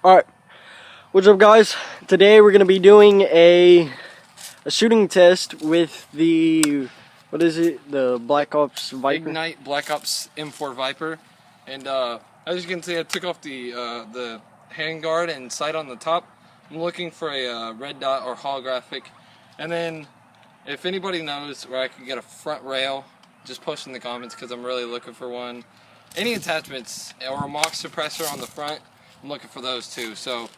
Alright, what's up guys? Today we're going to be doing a shooting test with the, what is it? The Black Ops Viper? Ignite Black Ops M4 Viper. And as you can see, I took off the handguard and sight on the top. I'm looking for a red dot or holographic. And then if anybody knows where I can get a front rail, just post in the comments because I'm really looking for one. Any attachments or a mock suppressor on the front, I'm looking for those too. So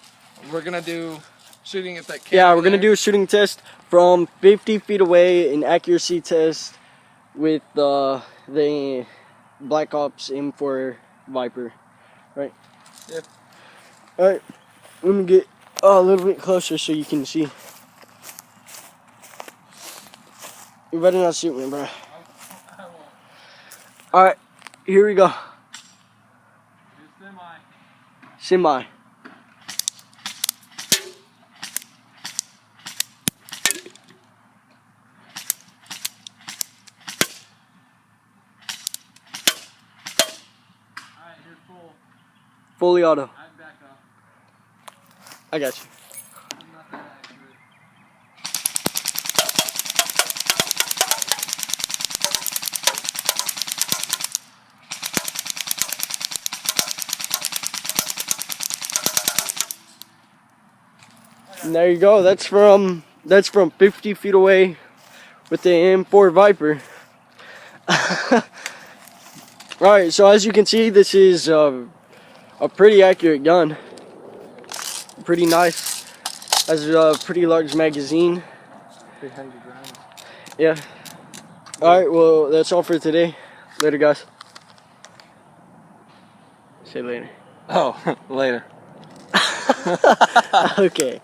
we're gonna do shooting at that camera. Yeah, we're gonna do a shooting test from 50 feet away, an accuracy test with the Black Ops M4 Viper, right? Yep. Alright, let me get a little bit closer so you can see. You better not shoot me, bro. Alright, here we go. Semi. Fully auto. I got you. And there you go. That's from 50 feet away with the M4 Viper. Alright, so as you can see, this is a pretty accurate gun. Pretty nice. Has a pretty large magazine. 300 rounds. Yeah. Alright, well, that's all for today. Later, guys. Say later. Oh, later. Okay.